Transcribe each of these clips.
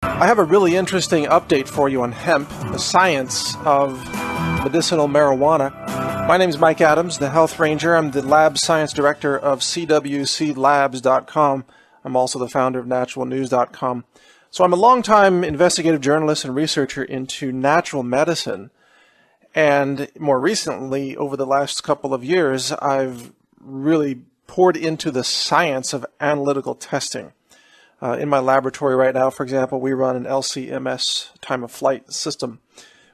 I have a really interesting update for you on hemp, the science of medicinal marijuana. My name is Mike Adams, the Health Ranger. I'm the Lab Science Director of CWCLabs.com. I'm also the founder of naturalnews.com. So I'm a longtime investigative journalist and researcher into natural medicine. And more recently, over the last couple of years, I've really poured into the science of analytical testing. In my laboratory right now, for example, we run an LC-MS time-of-flight system,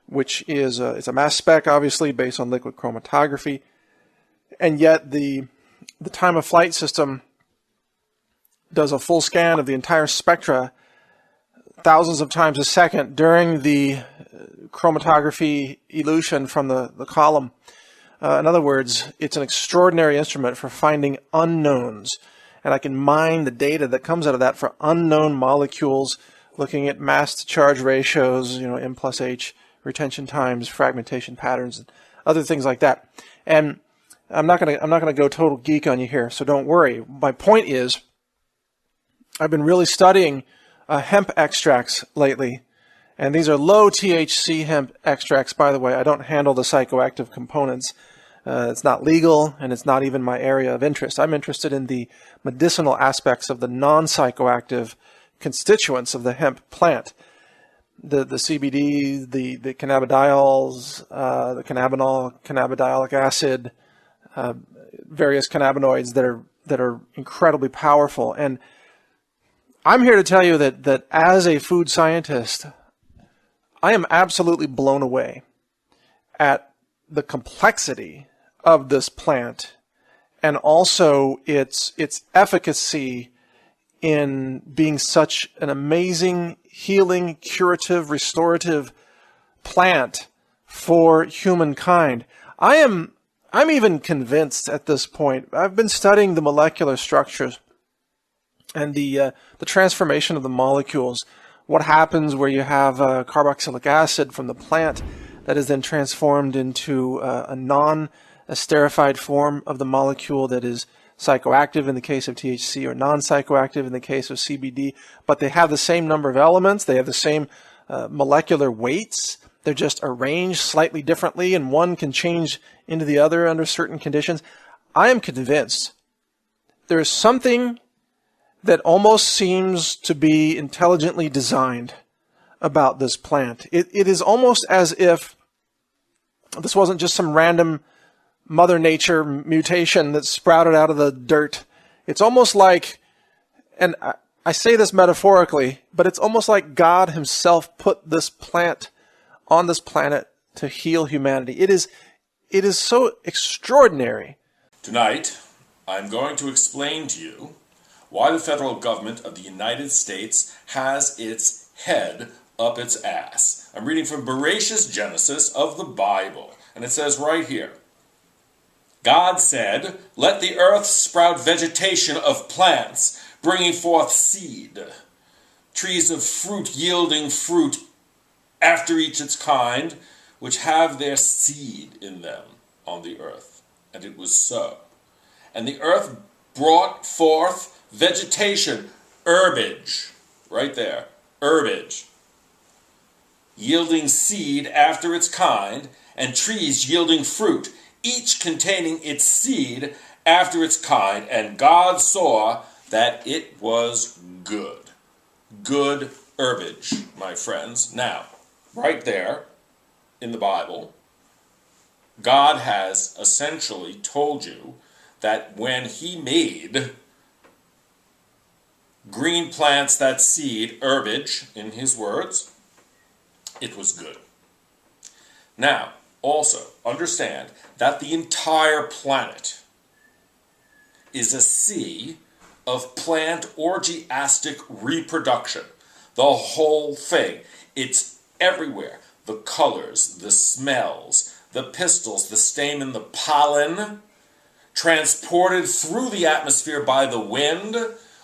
which is it's a mass spec, obviously, based on liquid chromatography. And yet the time-of-flight system does a full scan of the entire spectra thousands of times a second during the chromatography elution from the column. In other words, it's an extraordinary instrument for finding unknowns. And I can mine the data that comes out of that for unknown molecules, looking at mass to charge ratios, M plus H, retention times, fragmentation patterns, and other things like that. And I'm not gonna go total geek on you here, so don't worry. My point is, I've been really studying hemp extracts lately, and these are low THC hemp extracts, by the way. I don't handle the psychoactive components. It's not legal, and it's not even my area of interest. I'm interested in the medicinal aspects of the non-psychoactive constituents of the hemp plant. The CBD, the cannabidiols, the cannabinol, cannabidiolic acid, various cannabinoids that are incredibly powerful. And I'm here to tell you that as a food scientist, I am absolutely blown away at the complexity of this plant and also its efficacy in being such an amazing, healing, curative, restorative plant for humankind. I'm even convinced at this point. I've been studying the molecular structures and the transformation of the molecules. What happens where you have carboxylic acid from the plant that is then transformed into a non-esterified form of the molecule that is psychoactive in the case of THC or non-psychoactive in the case of CBD, but they have the same number of elements, they have the same molecular weights, they're just arranged slightly differently, and one can change into the other under certain conditions. I am convinced there is something that almost seems to be intelligently designed about this plant. It is almost as if this wasn't just some random Mother Nature mutation that sprouted out of the dirt. It's almost like, and I say this metaphorically, but it's almost like God himself put this plant on this planet to heal humanity. It is so extraordinary. Tonight, I'm going to explain to you why the federal government of the United States has its head up its ass. I'm reading from Bereshit Genesis of the Bible, and it says right here, God said, "Let the earth sprout vegetation of plants, bringing forth seed, trees of fruit yielding fruit after each its kind, which have their seed in them on the earth." And it was so. And the earth brought forth vegetation, herbage, right there, herbage, yielding seed after its kind, and trees yielding fruit, each containing its seed after its kind. And God saw that it was good. Good herbage, my friends. Now, right there in the Bible, God has essentially told you that when he made green plants, that seed, herbage, in his words, it was good. Now, also, understand that the entire planet is a sea of plant orgiastic reproduction. The whole thing. It's everywhere. The colors, the smells, the pistils, the stamen, the pollen, transported through the atmosphere by the wind,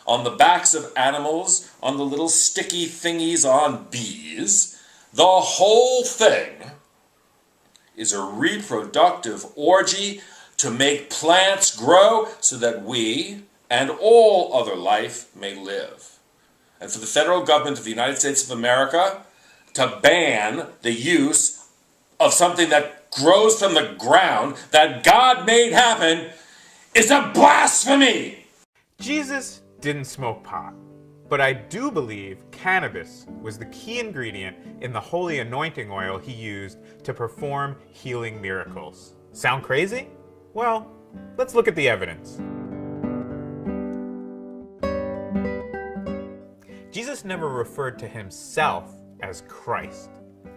on the backs of animals, on the little sticky thingies on bees. The whole thing is a reproductive orgy to make plants grow so that we and all other life may live. and for the federal government of the United States of America to ban the use of something that grows from the ground that God made happen is a blasphemy! Jesus didn't smoke pot, but I do believe cannabis was the key ingredient in the holy anointing oil he used to perform healing miracles. Sound crazy? Well, let's look at the evidence. Jesus never referred to himself as Christ.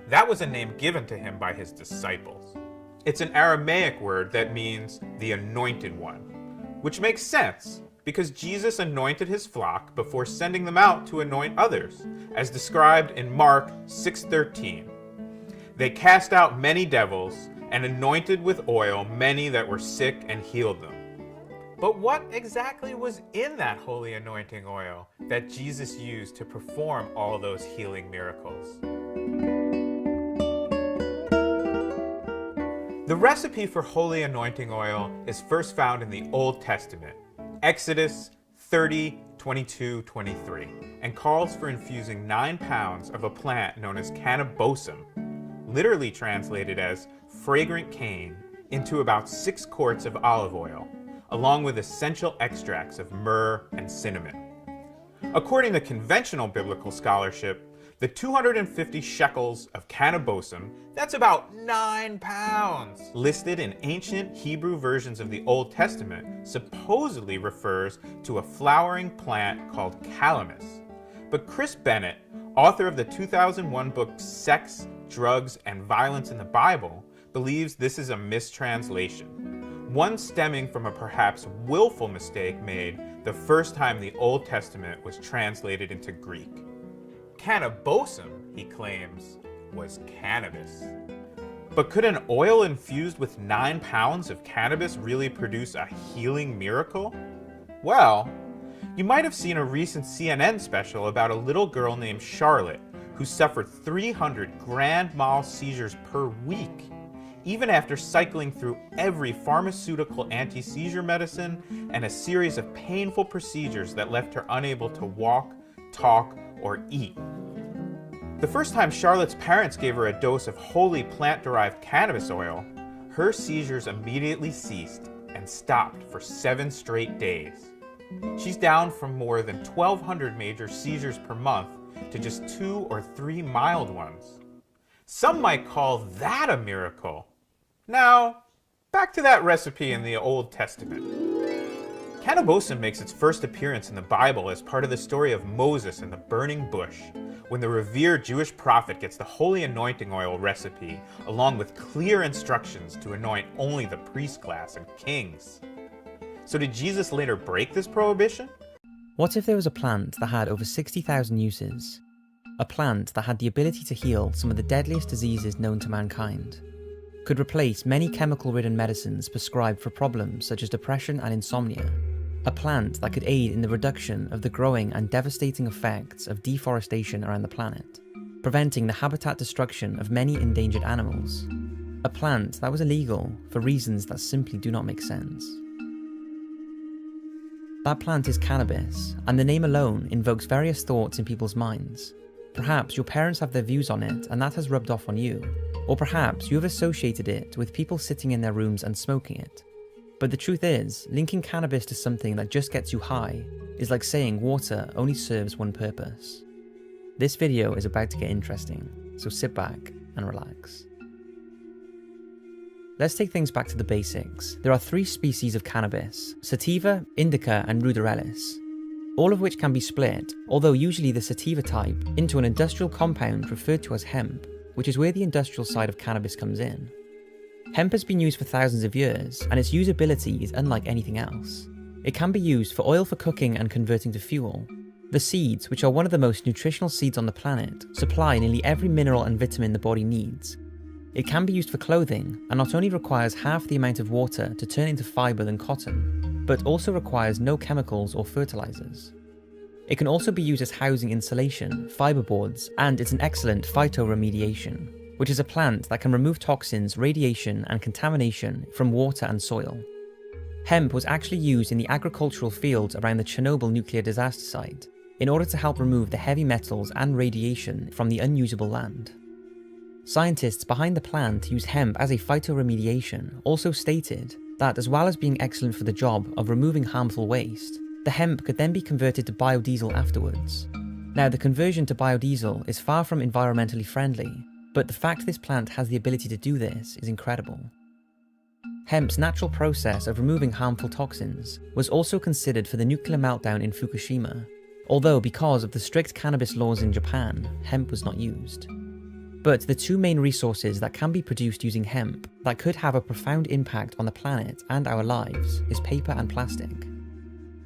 That was a name given to him by his disciples. It's an Aramaic word that means the anointed one, which makes sense because Jesus anointed his flock before sending them out to anoint others, as described in Mark 6:13. They cast out many devils and anointed with oil many that were sick and healed them. But what exactly was in that holy anointing oil that Jesus used to perform all those healing miracles? The recipe for holy anointing oil is first found in the Old Testament, Exodus 30:22-23, and calls for infusing 9 pounds of a plant known as cannabosum, literally translated as fragrant cane, into about 6 quarts of olive oil, along with essential extracts of myrrh and cinnamon. According to conventional biblical scholarship, the 250 shekels of cannabosum, that's about 9 pounds, listed in ancient Hebrew versions of the Old Testament, supposedly refers to a flowering plant called calamus. But Chris Bennett, author of the 2001 book Sex, Drugs, and Violence in the Bible, believes this is a mistranslation, one stemming from a perhaps willful mistake made the first time the Old Testament was translated into Greek. Cannabosum, he claims, was cannabis. But could an oil infused with 9 pounds of cannabis really produce a healing miracle? Well, you might have seen a recent CNN special about a little girl named Charlotte who suffered 300 grand mal seizures per week, even after cycling through every pharmaceutical anti-seizure medicine and a series of painful procedures that left her unable to walk, talk, or eat. The first time Charlotte's parents gave her a dose of holy plant-derived cannabis oil, her seizures immediately ceased and stopped for 7 straight days. She's down from more than 1,200 major seizures per month to just 2 or 3 mild ones. Some might call that a miracle. Now, back to that recipe in the Old Testament. Cannabosum makes its first appearance in the Bible as part of the story of Moses and the burning bush, when the revered Jewish prophet gets the holy anointing oil recipe, along with clear instructions to anoint only the priest class and kings. So did Jesus later break this prohibition? What if there was a plant that had over 60,000 uses? A plant that had the ability to heal some of the deadliest diseases known to mankind? Could replace many chemical-ridden medicines prescribed for problems such as depression and insomnia? A plant that could aid in the reduction of the growing and devastating effects of deforestation around the planet, preventing the habitat destruction of many endangered animals. A plant that was illegal for reasons that simply do not make sense. That plant is cannabis, and the name alone invokes various thoughts in people's minds. Perhaps your parents have their views on it and that has rubbed off on you, or perhaps you have associated it with people sitting in their rooms and smoking it. But the truth is, linking cannabis to something that just gets you high is like saying water only serves one purpose. This video is about to get interesting, so sit back and relax. Let's take things back to the basics. There are 3 species of cannabis: sativa, indica, and ruderellus, all of which can be split, although usually the sativa type, into an industrial compound referred to as hemp, which is where the industrial side of cannabis comes in. Hemp has been used for thousands of years, and its usability is unlike anything else. It can be used for oil for cooking and converting to fuel. The seeds, which are one of the most nutritional seeds on the planet, supply nearly every mineral and vitamin the body needs. It can be used for clothing, and not only requires half the amount of water to turn into fibre than cotton, but also requires no chemicals or fertilizers. It can also be used as housing insulation, fiberboards, and it's an excellent phytoremediation, which is a plant that can remove toxins, radiation, and contamination from water and soil. Hemp was actually used in the agricultural fields around the Chernobyl nuclear disaster site. in order to help remove the heavy metals and radiation from the unusable land. Scientists behind the plan to use hemp as a phytoremediation also stated that as well as being excellent for the job of removing harmful waste, the hemp could then be converted to biodiesel afterwards. Now, the conversion to biodiesel is far from environmentally friendly, but the fact this plant has the ability to do this is incredible. Hemp's natural process of removing harmful toxins was also considered for the nuclear meltdown in Fukushima, although because of the strict cannabis laws in Japan, hemp was not used. But the two main resources that can be produced using hemp that could have a profound impact on the planet and our lives is paper and plastic.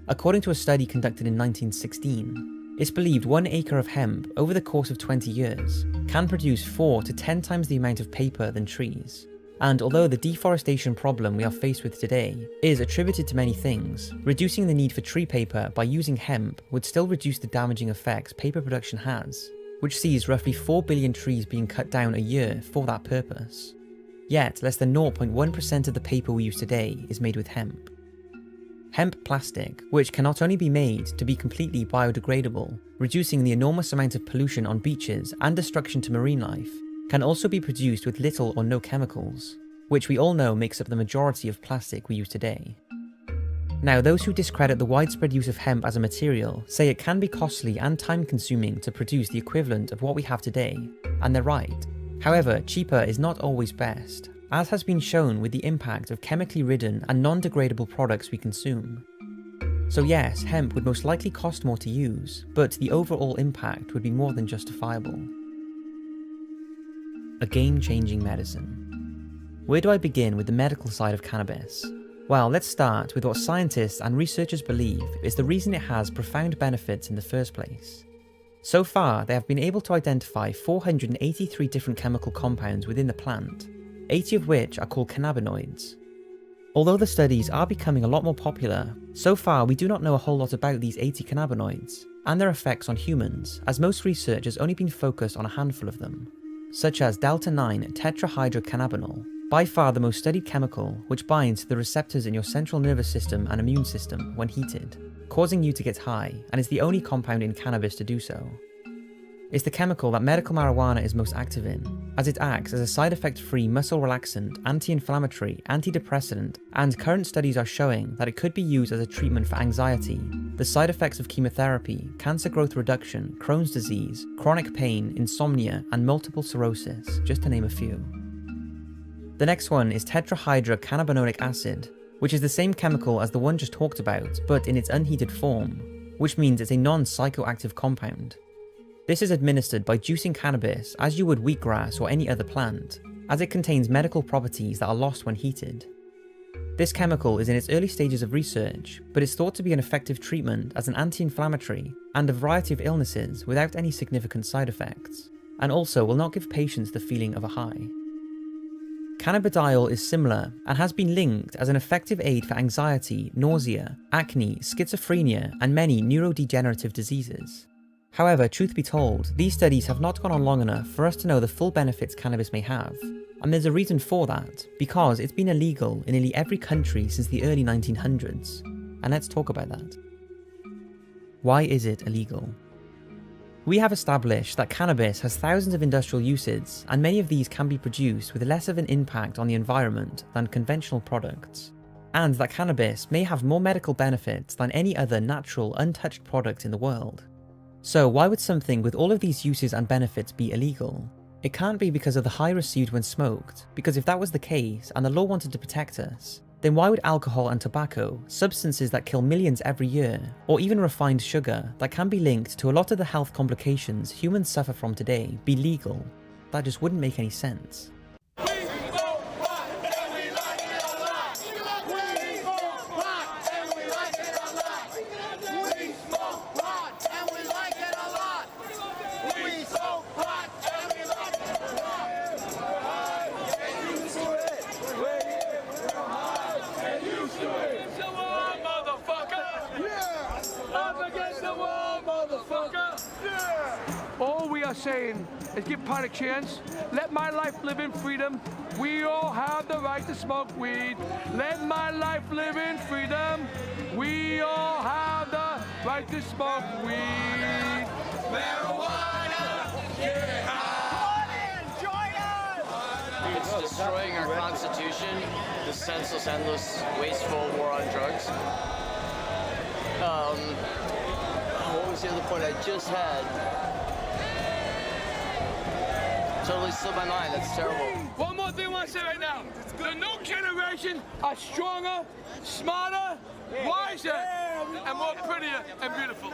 According to a study conducted in 1916, it's believed 1 acre of hemp over the course of 20 years can produce 4 to 10 times the amount of paper than trees. And although the deforestation problem we are faced with today is attributed to many things, reducing the need for tree paper by using hemp would still reduce the damaging effects paper production has, which sees roughly 4 billion trees being cut down a year for that purpose. Yet, less than 0.1% of the paper we use today is made with hemp. Hemp plastic, which can not only be made to be completely biodegradable, reducing the enormous amount of pollution on beaches and destruction to marine life, can also be produced with little or no chemicals, which we all know makes up the majority of plastic we use today. Now, those who discredit the widespread use of hemp as a material say it can be costly and time-consuming to produce the equivalent of what we have today, and they're right. However, cheaper is not always best, as has been shown with the impact of chemically ridden and non-degradable products we consume. So yes, hemp would most likely cost more to use, but the overall impact would be more than justifiable. A game-changing medicine. Where do I begin with the medical side of cannabis? Well, let's start with what scientists and researchers believe is the reason it has profound benefits in the first place. So far, they have been able to identify 483 different chemical compounds within the plant, 80 of which are called cannabinoids. Although the studies are becoming a lot more popular, so far we do not know a whole lot about these 80 cannabinoids and their effects on humans, as most research has only been focused on a handful of them, such as delta-9 tetrahydrocannabinol, by far the most studied chemical which binds to the receptors in your central nervous system and immune system when heated, causing you to get high, and is the only compound in cannabis to do so. It's the chemical that medical marijuana is most active in, as it acts as a side effect-free muscle relaxant, anti-inflammatory, antidepressant, and current studies are showing that it could be used as a treatment for anxiety, the side effects of chemotherapy, cancer growth reduction, Crohn's disease, chronic pain, insomnia, and multiple sclerosis, just to name a few. The next one is tetrahydrocannabinolic acid, which is the same chemical as the one just talked about, but in its unheated form, which means it's a non-psychoactive compound. This is administered by juicing cannabis as you would wheatgrass or any other plant, as it contains medical properties that are lost when heated. This chemical is in its early stages of research, but is thought to be an effective treatment as an anti-inflammatory and a variety of illnesses without any significant side effects, and also will not give patients the feeling of a high. Cannabidiol is similar and has been linked as an effective aid for anxiety, nausea, acne, schizophrenia, and many neurodegenerative diseases. However, truth be told, these studies have not gone on long enough for us to know the full benefits cannabis may have, and there's a reason for that, because it's been illegal in nearly every country since the early 1900s, and let's talk about that. Why is it illegal? We have established that cannabis has thousands of industrial uses, and many of these can be produced with less of an impact on the environment than conventional products, and that cannabis may have more medical benefits than any other natural, untouched product in the world. So why would something with all of these uses and benefits be illegal? It can't be because of the high received when smoked, because if that was the case and the law wanted to protect us, then why would alcohol and tobacco, substances that kill millions every year, or even refined sugar that can be linked to a lot of the health complications humans suffer from today, be legal? That just wouldn't make any sense. Saying is give pot a chance. Let my life live in freedom. We all have the right to smoke weed. Let my life live in freedom. We all have the right to smoke weed. Marijuana, get high. It's destroying our Constitution, the senseless, endless, wasteful war on drugs. What was the other point I just had? Totally slipped my mind. That's terrible. One more thing I want to say right now. The new generation are stronger, smarter, wiser, and more prettier and beautiful.